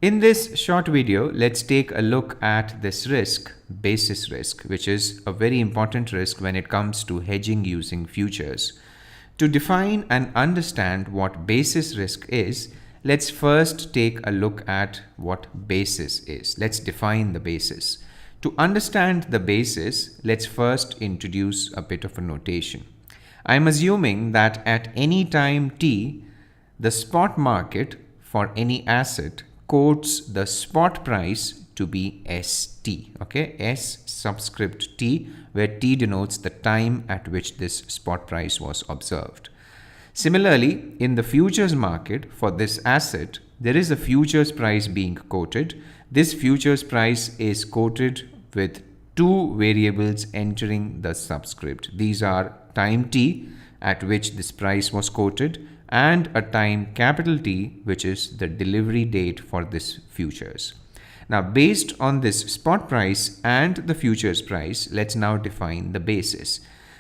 In this short video, let's take a look at this risk, basis risk, which is a very important risk when it comes to hedging using futures. To define and understand what basis risk is, let's first take a look at what basis is. Let's define the basis. To understand the basis, let's first introduce a bit of a notation. I'm assuming that at any time t, the spot market for any asset quotes the spot price to be ST, okay, S subscript T, where T denotes the time at which this spot price was observed. Similarly, in the futures market for this asset, there is a futures price being quoted. This futures price is quoted with two variables entering the subscript. These are time T, at which this price was quoted, and a time capital T, which is the delivery date for this futures. Now, based on this spot price and the futures price, let's now define the basis.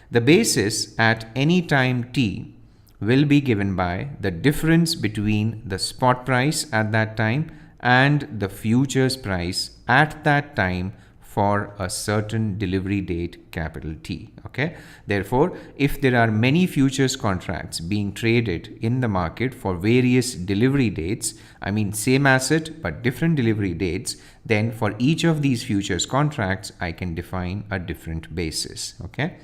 The basis at any time T will be given by the difference between the spot price at that time and the futures price at that time for a certain delivery date capital T, okay? Therefore, if there are many futures contracts being traded in the market for various delivery dates, I mean same asset but different delivery dates, then for each of these futures contracts, I can define a different basis, okay?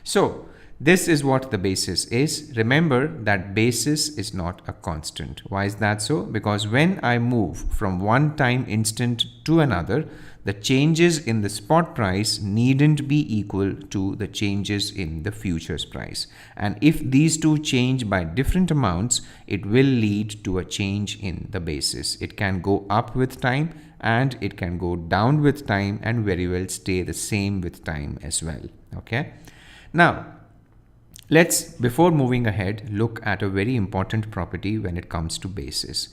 So, this is what the basis is. Remember that basis is not a constant. Why is that so? Because when I move from one time instant to another, the changes in the spot price needn't be equal to the changes in the futures price. And if these two change by different amounts, it will lead to a change in the basis. It can go up with time and it can go down with time and very well stay the same with time as well. Okay. Now, let's, before moving ahead, look at a very important property when it comes to basis.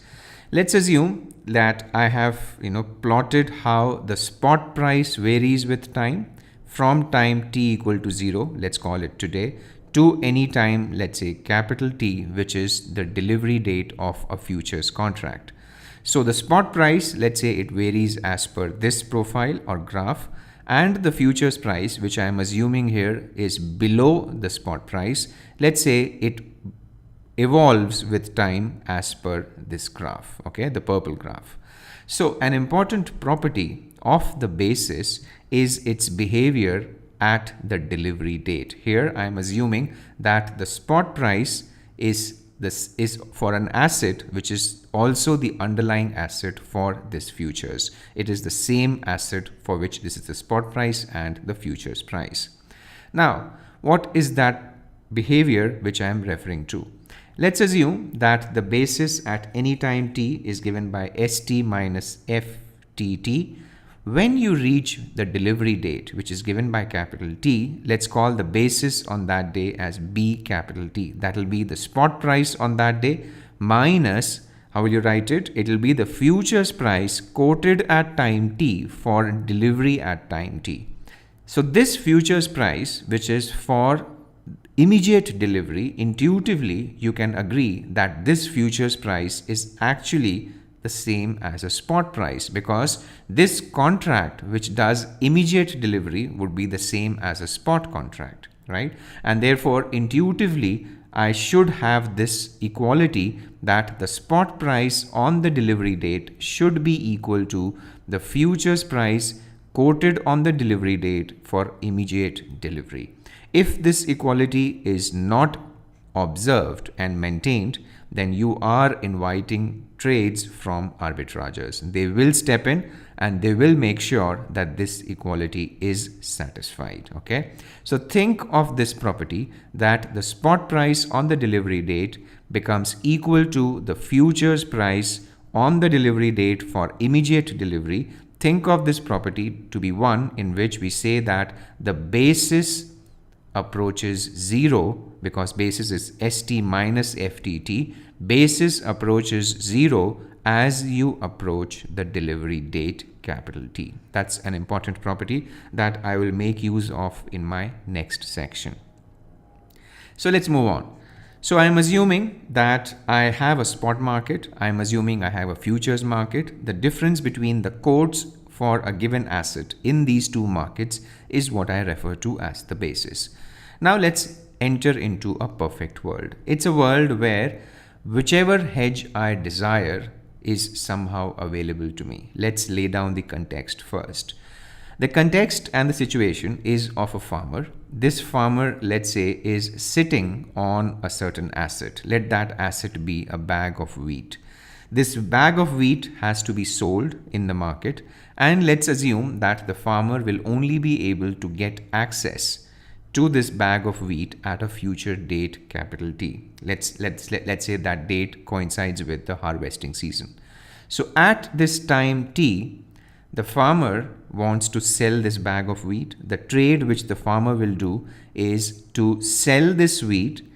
Let's assume that I have, plotted how the spot price varies with time from time t equal to 0, let's call it today, to any time, let's say capital T, which is the delivery date of a futures contract. So the spot price, let's say it varies as per this profile or graph, and the futures price, which I am assuming here is below the spot price, let's say it evolves with time as per this graph, okay, the purple graph. So an important property of the basis is its behavior at the delivery date. Here I am assuming that the spot price is for an asset which is also the underlying asset for this futures. It is the same asset for which this is the spot price and the futures price. Now, what is that behavior which I am referring to? Let's assume that the basis at any time t is given by st minus ftt. When you reach the delivery date, which is given by capital T, let's call the basis on that day as B capital T. That will be the spot price on that day minus, how will you write it? It will be the futures price quoted at time T for delivery at time T. So this futures price, which is for immediate delivery, intuitively you can agree that this futures price is actually the same as a spot price, because this contract which does immediate delivery would be the same as a spot contract, right? And therefore intuitively I should have this equality that the spot price on the delivery date should be equal to the futures price quoted on the delivery date for immediate delivery. If this equality is not observed and maintained, then you are inviting trades from arbitrageurs. They will step in and they will make sure that this equality is satisfied. Okay, so think of this property that the spot price on the delivery date becomes equal to the futures price on the delivery date for immediate delivery. Think of this property to be one in which we say that the basis approaches 0, because basis is st minus ftt. Basis approaches 0 as you approach the delivery date capital T. That's an important property that I will make use of in my next section. So let's move on. So I'm assuming that I have a spot market. I'm assuming I have a futures market. The difference between the quotes for a given asset in these two markets is what I refer to as the basis. Now let's enter into a perfect world. It's a world where whichever hedge I desire is somehow available to me. Let's lay down the context first. The context and the situation is of a farmer. This farmer, let's say, is sitting on a certain asset. Let that asset be a bag of wheat. This bag of wheat has to be sold in the market, and let's assume that the farmer will only be able to get access to this bag of wheat at a future date, capital T. Let's say that date coincides with the harvesting season. So at this time T, the farmer wants to sell this bag of wheat. The trade which the farmer will do is to sell this wheat,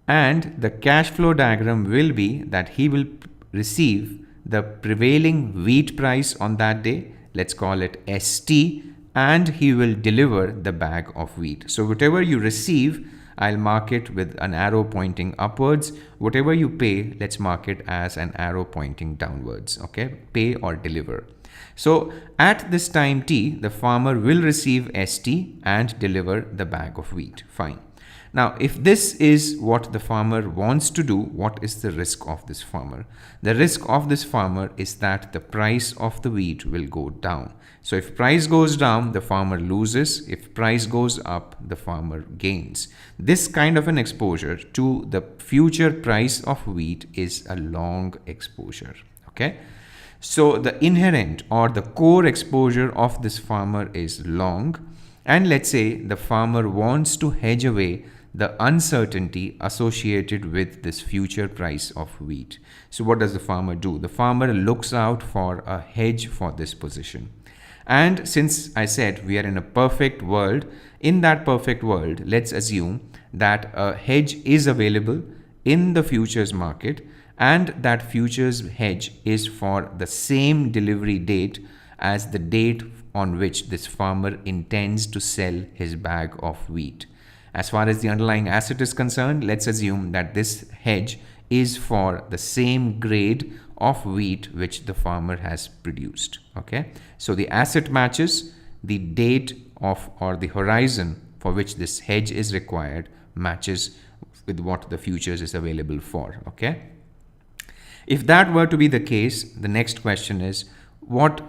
and the cash flow diagram will be that he will receive the prevailing wheat price on that day. Let's call it ST, and he will deliver the bag of wheat. So whatever you receive, I'll mark it with an arrow pointing upwards. Whatever you pay, let's mark it as an arrow pointing downwards. Okay, pay or deliver. So at this time T, the farmer will receive ST and deliver the bag of wheat. Fine. Now, if this is what the farmer wants to do, what is the risk of this farmer? The risk of this farmer is that the price of the wheat will go down. So if price goes down, the farmer loses. If price goes up, the farmer gains. This kind of an exposure to the future price of wheat is a long exposure. Okay. So the inherent or the core exposure of this farmer is long. And let's say the farmer wants to hedge away the uncertainty associated with this future price of wheat. So what does the farmer do? The farmer looks out for a hedge for this position. And since I said we are in a perfect world, in that perfect world, let's assume that a hedge is available in the futures market, and that futures hedge is for the same delivery date as the date on which this farmer intends to sell his bag of wheat. As far as the underlying asset is concerned, let's assume that this hedge is for the same grade of wheat which the farmer has produced. Okay, so the asset matches, the date of or the horizon for which this hedge is required matches with what the futures is available for. Okay, if that were to be the case, the next question is, what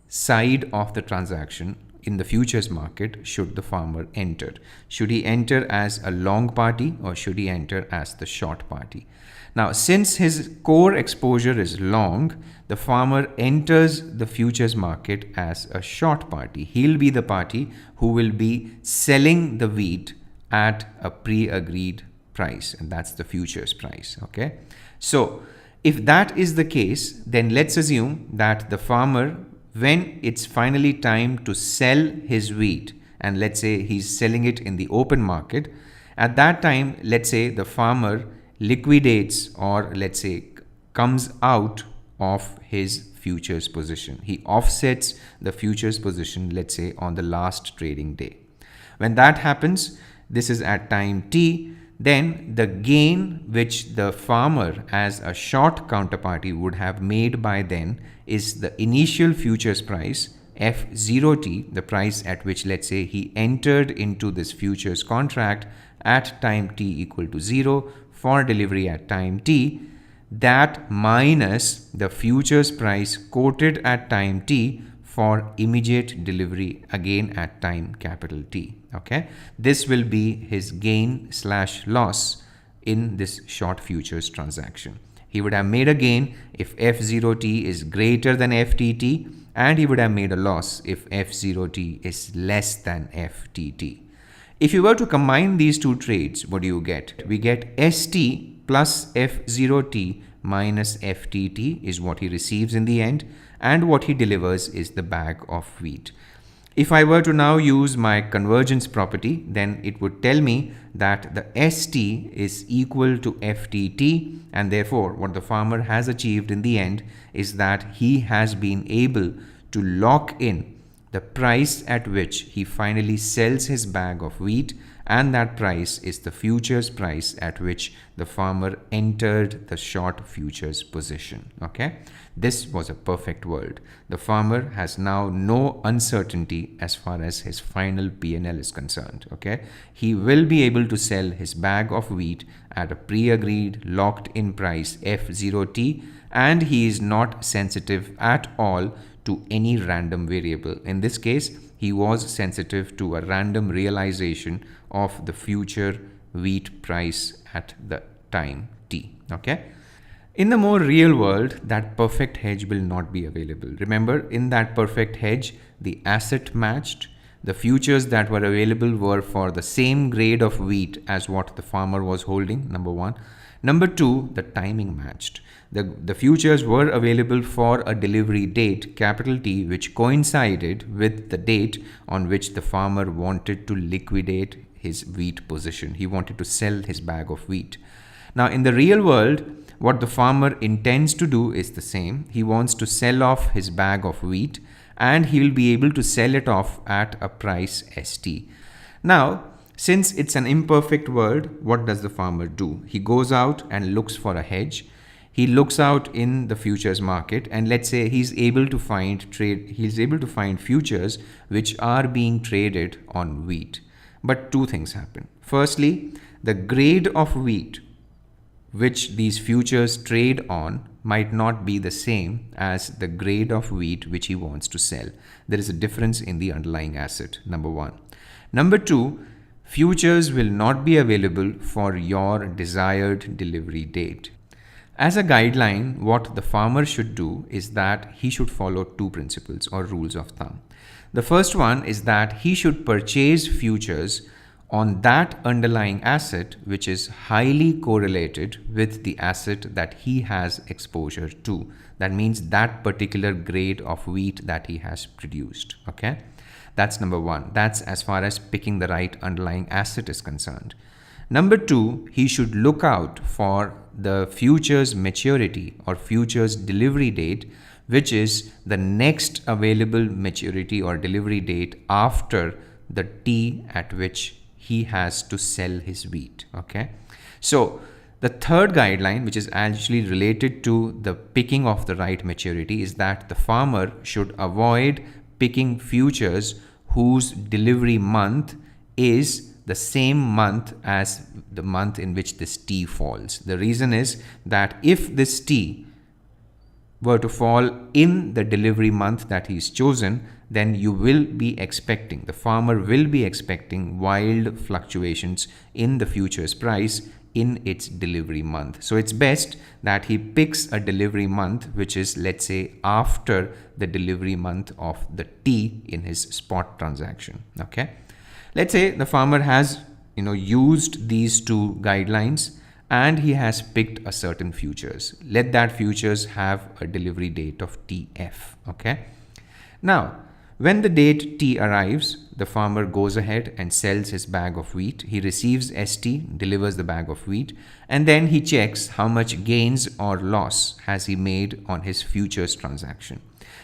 side of the transaction in the futures market should the farmer enter? Should he enter as a long party or should he enter as the short party? Now, since his core exposure is long, the farmer enters the futures market as a short party. He'll be the party who will be selling the wheat at a pre-agreed price, and that's the futures price. Okay, so if that is the case, then let's assume that the farmer, when it's finally time to sell his wheat, and let's say he's selling it in the open market, at that time, let's say the farmer liquidates, or let's say comes out of his futures position. He offsets the futures position, let's say on the last trading day. When that happens, this is at time T, then the gain which the farmer as a short counterparty would have made by then is the initial futures price F0T, the price at which, let's say, he entered into this futures contract at time T equal to 0 for delivery at time T, that minus the futures price quoted at time T for immediate delivery again at time capital T. Okay, this will be his gain / loss in this short futures transaction. He would have made a gain if F0T is greater than FTT, and he would have made a loss if F0T is less than FTT. If you were to combine these two trades, what do you get? We get ST plus F0T minus FTT is what he receives in the end, and what he delivers is the bag of wheat. If I were to now use my convergence property, then it would tell me that the ST is equal to FTT, and therefore what the farmer has achieved in the end is that he has been able to lock in the price at which he finally sells his bag of wheat and that price is the futures price at which the farmer entered the short futures position. Okay, this was a perfect world. The farmer has now no uncertainty as far as his final P&L is concerned. Okay, he will be able to sell his bag of wheat at a pre-agreed locked in price F0T, and he is not sensitive at all to any random variable. In this case, he was sensitive to a random realization of the future wheat price at the time T. Okay. In the more real world, that perfect hedge will not be available. Remember, in that perfect hedge, the asset matched. The futures that were available were for the same grade of wheat as what the farmer was holding, number one. Number two, the timing matched. The futures were available for a delivery date, capital T, which coincided with the date on which the farmer wanted to liquidate his wheat position. He wanted to sell his bag of wheat. Now, in the real world, what the farmer intends to do is the same. He wants to sell off his bag of wheat, and he will be able to sell it off at a price ST. Now, since it's an imperfect world, what does the farmer do? He goes out and looks for a hedge. He looks out in the futures market, and let's say he's able to find futures which are being traded on wheat. But two things happen. Firstly, the grade of wheat which these futures trade on might not be the same as the grade of wheat which he wants to sell. There is a difference in the underlying asset, number one. Number two, futures will not be available for your desired delivery date. As a guideline, what the farmer should do is that he should follow two principles or rules of thumb. The first one is that he should purchase futures on that underlying asset which is highly correlated with the asset that he has exposure to. That means that particular grade of wheat that he has produced. Okay, that's number one. That's as far as picking the right underlying asset is concerned. Number two, he should look out for the futures maturity or futures delivery date, which is the next available maturity or delivery date after the T at which he has to sell his wheat. Okay, so the third guideline, which is actually related to the picking of the right maturity, is that the farmer should avoid picking futures whose delivery month is the same month as the month in which this T falls. The reason is that if this T were to fall in the delivery month that he's chosen, then you will be expecting, the farmer will be expecting wild fluctuations in the futures price in its delivery month. So it's best that he picks a delivery month which is, let's say, after the delivery month of the T in his spot transaction. Okay, let's say the farmer has used these two guidelines and he has picked a certain futures. Let that futures have a delivery date of TF. Okay, now when the date T arrives, the farmer goes ahead and sells his bag of wheat. He receives ST, delivers the bag of wheat, and then he checks how much gains or loss has he made on his futures transaction.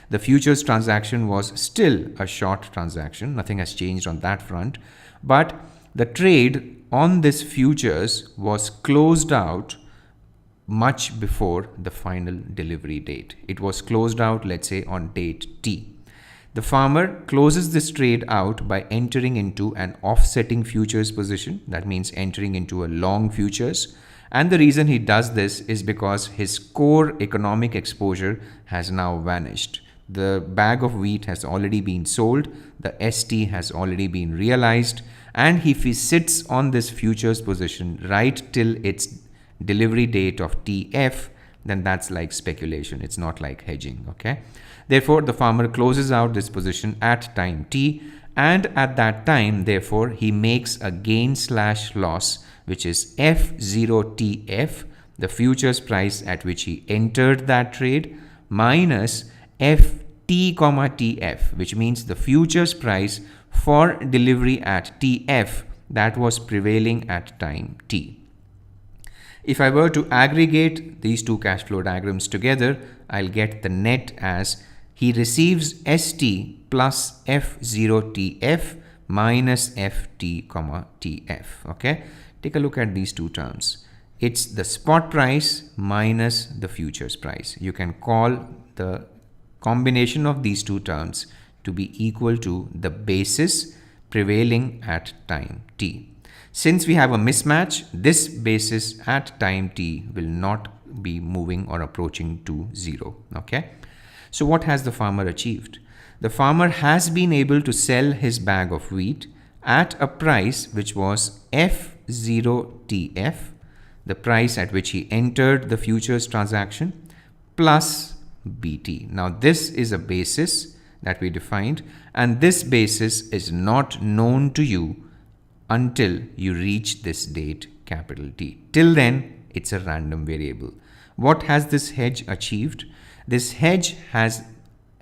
The futures transaction was still a short transaction. Nothing has changed on that front, but the trade on this futures was closed out much before the final delivery date. It was closed out, let's say, on date T. The farmer closes this trade out by entering into an offsetting futures position. That means entering into a long futures. And the reason he does this is because his core economic exposure has now vanished. The bag of wheat has already been sold. The ST has already been realized. And if he sits on this futures position right till its delivery date of TF, then that's like speculation. It's not like hedging. Okay. Therefore, the farmer closes out this position at time T, and at that time, therefore, he makes a gain/loss, which is F0TF, the futures price at which he entered that trade, minus FT, which means the futures price for delivery at TF that was prevailing at time T. If I were to aggregate these two cash flow diagrams together, I'll get the net as he receives ST plus F0TF minus ft comma tf. Okay, take a look at these two terms. It's the spot price minus the futures price. You can call the combination of these two terms to be equal to the basis prevailing at time t. Since we have a mismatch, this basis at time t will not be moving or approaching to 0. Okay. So what has the farmer achieved? The farmer has been able to sell his bag of wheat at a price which was F0TF, the price at which he entered the futures transaction, plus BT. Now this is a basis that we defined, and this basis is not known to you until you reach this date capital T. Till then, it's a random variable. What has this hedge achieved? This hedge has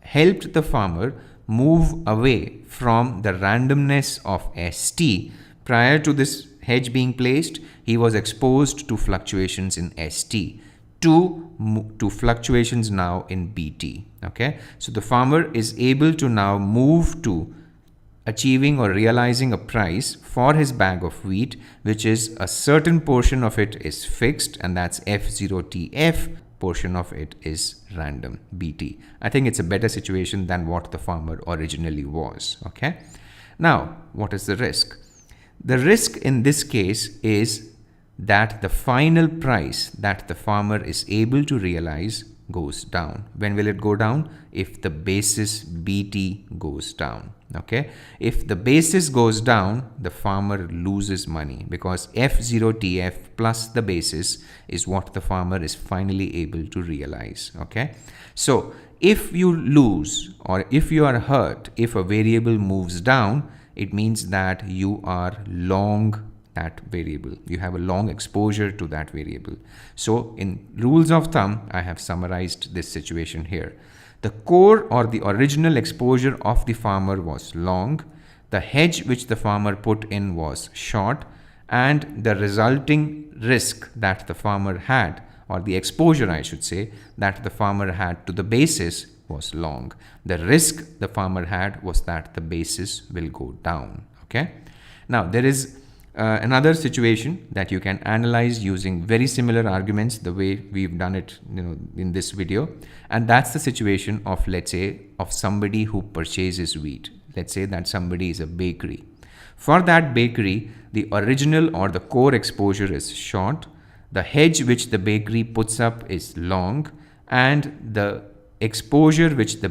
helped the farmer move away from the randomness of ST. Prior to this hedge being placed, he was exposed to fluctuations in ST to fluctuations now in BT. Okay, so the farmer is able to now move to achieving or realizing a price for his bag of wheat, which is a certain portion of it is fixed, and that's F0TF, portion of it is random, BT. I think it's a better situation than what the farmer originally was. Okay, now what is the risk? The risk in this case is that the final price that the farmer is able to realize goes down. When will it go down? If the basis BT goes down. Okay, if the basis goes down, the farmer loses money, because F0TF plus the basis is what the farmer is finally able to realize. Okay, so if you lose or if you are hurt, if a variable moves down, it means that you are long that variable. You have a long exposure to that variable. So in rules of thumb, I have summarized this situation here. The core or the original exposure of the farmer was long. The hedge which the farmer put in was short, and the resulting risk that the farmer had, or the exposure I should say, that the farmer had to the basis was long. The risk the farmer had was that the basis will go down. Okay. Now there is another situation that you can analyze using very similar arguments the way we've done it in this video, and that's the situation of, let's say, of somebody who purchases wheat. Let's say that somebody is a bakery. For that bakery, the original or the core exposure is short, the hedge which the bakery puts up is long, and the exposure which the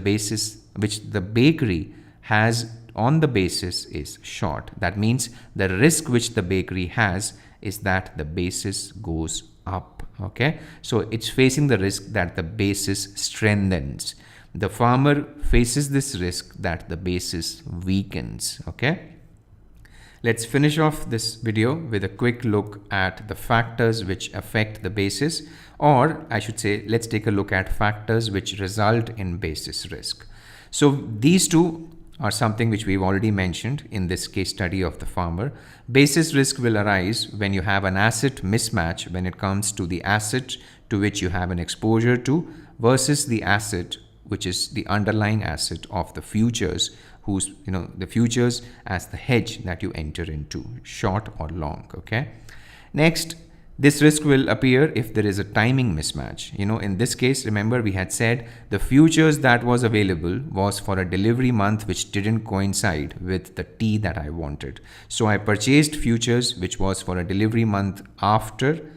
bakery has on the basis is short. That means the risk which the bakery has is that the basis goes up. Okay, so it's facing the risk that the basis strengthens. The farmer faces this risk that the basis weakens. Okay, let's finish off this video with a quick look at the factors which affect the basis, or I should say, let's take a look at factors which result in basis risk. So these two are something which we've already mentioned in this case study of the farmer. Basis risk will arise when you have an asset mismatch when it comes to the asset to which you have an exposure to versus the asset which is the underlying asset of the futures, whose the futures as the hedge that you enter into, short or long. Okay. Next, this risk will appear if there is a timing mismatch. In this case, remember we had said the futures that was available was for a delivery month which didn't coincide with the T that I wanted. So I purchased futures which was for a delivery month after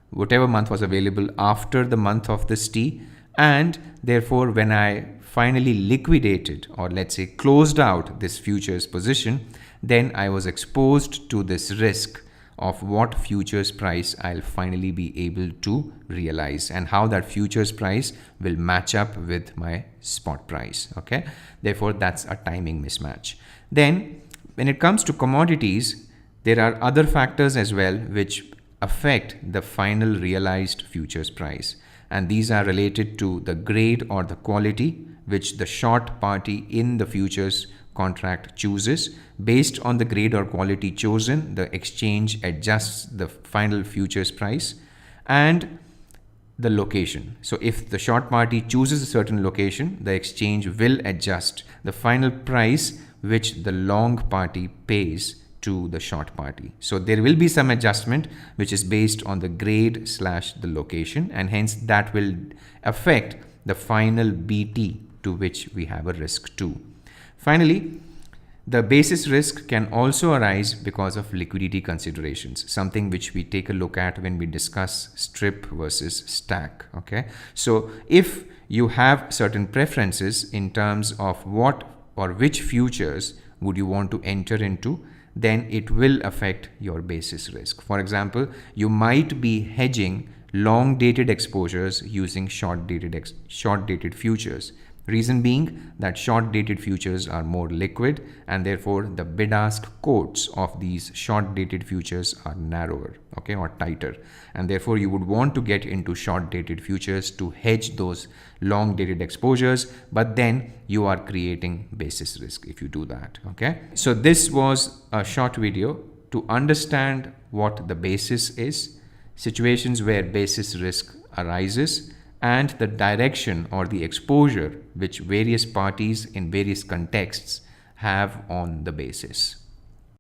whatever month was available after the month of this T, and therefore when I finally liquidated, or let's say closed out this futures position, then I was exposed to this risk of what futures price I'll finally be able to realize and how that futures price will match up with my spot price. Okay, therefore that's a timing mismatch. Then when it comes to commodities, there are other factors as well which affect the final realized futures price, and these are related to the grade or the quality which the short party in the futures contract chooses. Based on the grade or quality chosen, the exchange adjusts the final futures price, and the location. So if the short party chooses a certain location, the exchange will adjust the final price which the long party pays to the short party. So there will be some adjustment which is based on the grade / the location, and hence that will affect the final BT to which we have a risk to. Finally, the basis risk can also arise because of liquidity considerations, something which we take a look at when we discuss strip versus stack. Okay, so if you have certain preferences in terms of what or which futures would you want to enter into, then it will affect your basis risk. For example, you might be hedging long dated exposures using short dated futures. Reason being that short dated futures are more liquid, and therefore the bid ask quotes of these short dated futures are narrower, okay, or tighter, and therefore you would want to get into short dated futures to hedge those long dated exposures, but then you are creating basis risk if you do that. Okay, so this was a short video to understand what the basis is, situations where basis risk arises, and the direction or the exposure which various parties in various contexts have on the basis.